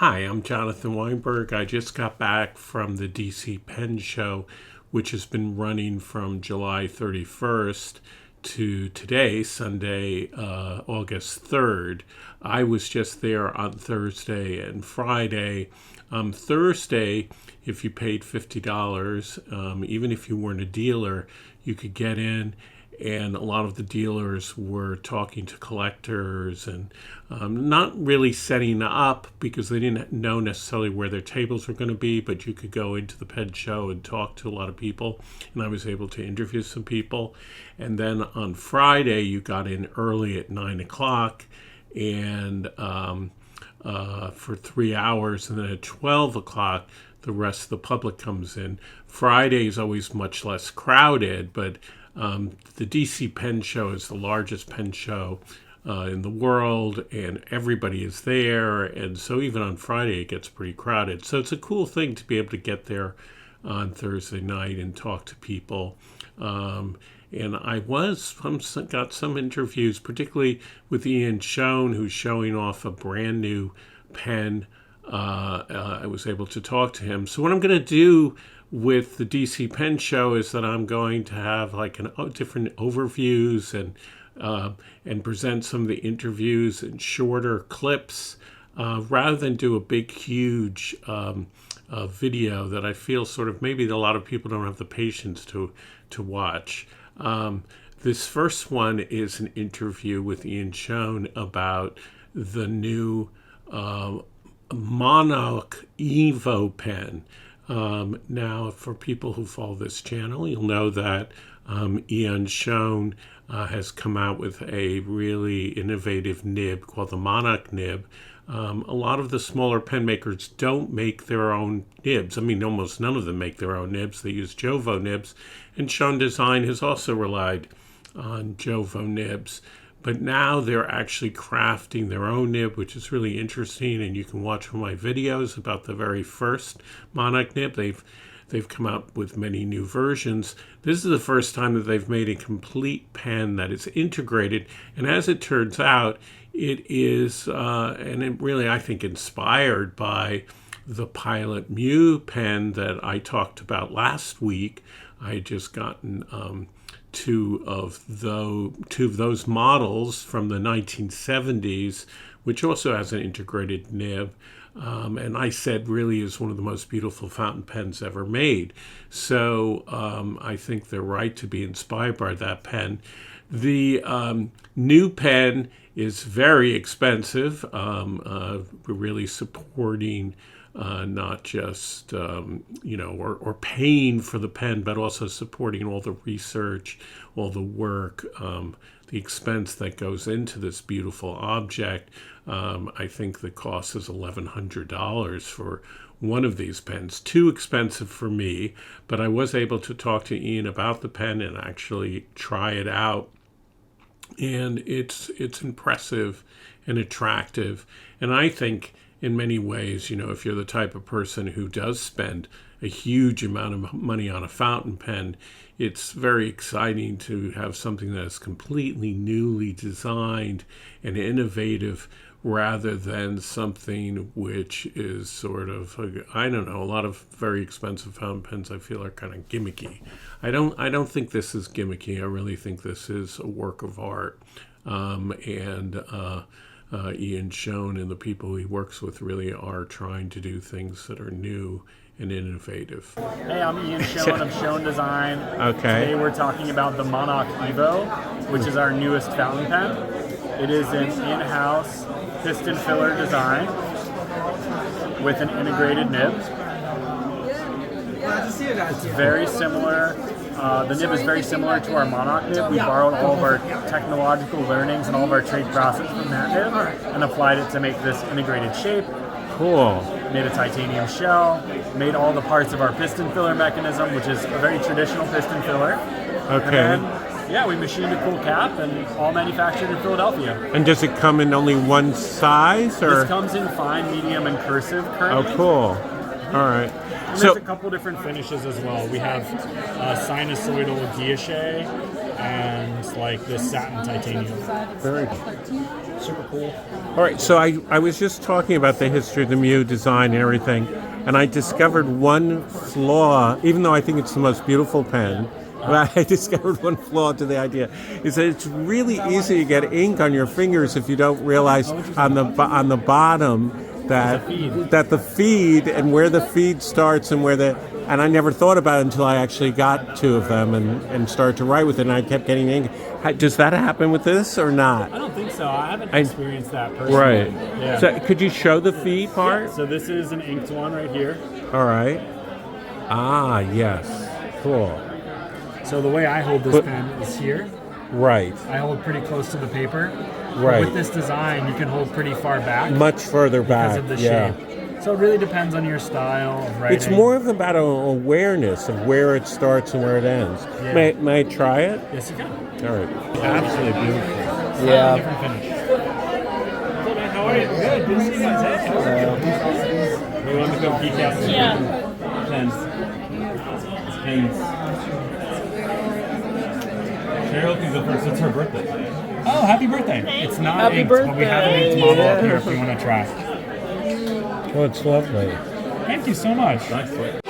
Hi, I'm Jonathan Weinberg. I just got back from the DC Pen Show, which has been running from July 31st to today, Sunday, August 3rd. I was just there on Thursday and Friday. Thursday, if you paid $50, even if you weren't a dealer, you could get in, and a lot of the dealers were talking to collectors and not really setting up because they didn't know necessarily where their tables were going to be, but you could go into the pen show and talk to a lot of people, and I was able to interview some people. And then on Friday, you got in early at 9 o'clock and for 3 hours, and then at 12 o'clock, the rest of the public comes in. Friday is always much less crowded, but the DC Pen Show is the largest pen show in the world, and everybody is there, and so even on Friday it gets pretty crowded. So it's a cool thing to be able to get there on Thursday night and talk to people. And I got some interviews, particularly with Ian Schon, who's showing off a brand new pen. I was able to talk to him. So what I'm going to do with the DC Pen Show is that I'm going to have like different overviews and present some of the interviews in shorter clips rather than do a big, huge video that I feel sort of maybe a lot of people don't have the patience to watch. This first one is an interview with Ian Schon about the new Monoc Evo pen. Now, for people who follow this channel, you'll know that Ian Schon has come out with a really innovative nib called the Monok nib. A lot of the smaller pen makers don't make their own nibs. I mean, almost none of them make their own nibs. They use Jovo nibs, and Schon Desgn has also relied on Jovo nibs. But now they're actually crafting their own nib, which is really interesting, and you can watch one of my videos about the very first Monok nib. They've come out with many new versions. This is the first time that they've made a complete pen that is integrated, and as it turns out, it is, and it really, I think, inspired by the Pilot Myu pen that I talked about last week. I had just gotten two of those models from the 1970s, which also has an integrated nib, and I said really is one of the most beautiful fountain pens ever made. So I think they're right to be inspired by that pen. The new pen is very expensive. We're really supporting not just, or paying for the pen, but also supporting all the research, all the work, the expense that goes into this beautiful object. I think the cost is $1,100 for one of these pens. Too expensive for me, but I was able to talk to Ian about the pen and actually try it out. And it's impressive and attractive. And I think in many ways, if you're the type of person who does spend a huge amount of money on a fountain pen, it's very exciting to have something that is completely newly designed and innovative rather than something which is sort of, I don't know, a lot of very expensive fountain pens I feel are kind of gimmicky. I don't think this is gimmicky. I really think this is a work of art. Ian Schon and the people he works with really are trying to do things that are new and innovative. Hey, I'm Ian Schon of Schon Desgn. Okay. Today we're talking about the Monok Evo, which is our newest fountain pen. It is an in-house piston filler design with an integrated nib. It's very similar. The nib is very similar to our Monok nib. We borrowed all of our technological learnings and all of our trade process from that nib and applied it to make this integrated shape. Cool. Made a titanium shell, made all the parts of our piston filler mechanism, which is a very traditional piston filler. Okay. And then, we machined a cool cap and all manufactured in Philadelphia. And does it come in only one size? Or? This comes in fine, medium, and cursive currently. Oh, cool. All right. And there's a couple different finishes as well. We have sinusoidal guilloche and like this satin titanium. Very Super cool. All right, so I was just talking about the history of the Myu design and everything, and I discovered one flaw, even though I think it's the most beautiful pen, but I discovered one flaw to the idea, is that it's really easy to get ink on your fingers if you don't realize on the bottom that the feed and where the feed starts and and I never thought about it until I actually got two of them and started to write with it, and I kept getting ink. Does that happen with this or not? I don't think so. I haven't experienced that personally. Right. Yeah. So could you show the feed part? Yeah, so this is an inked one right here. All right. Ah, yes. Cool. So the way I hold this pen is here. Right. I hold pretty close to the paper. Right. But with this design, you can hold pretty far back. Much further back. Because of the yeah. shape. So it really depends on your style of writing. It's more of about an awareness of where it starts and where it ends. Yeah. May I try it? Yes, you can. All right. Absolutely beautiful. Yeah. Different finish. How are you? Good. Good to see you guys. We want to go peek out some pens. Cheryl can go first. It's her birthday. Oh, happy birthday. It's not happy inked, birthday. but we have an inked model up here if you want to try. Oh, it's lovely. Thank you so much. Nice.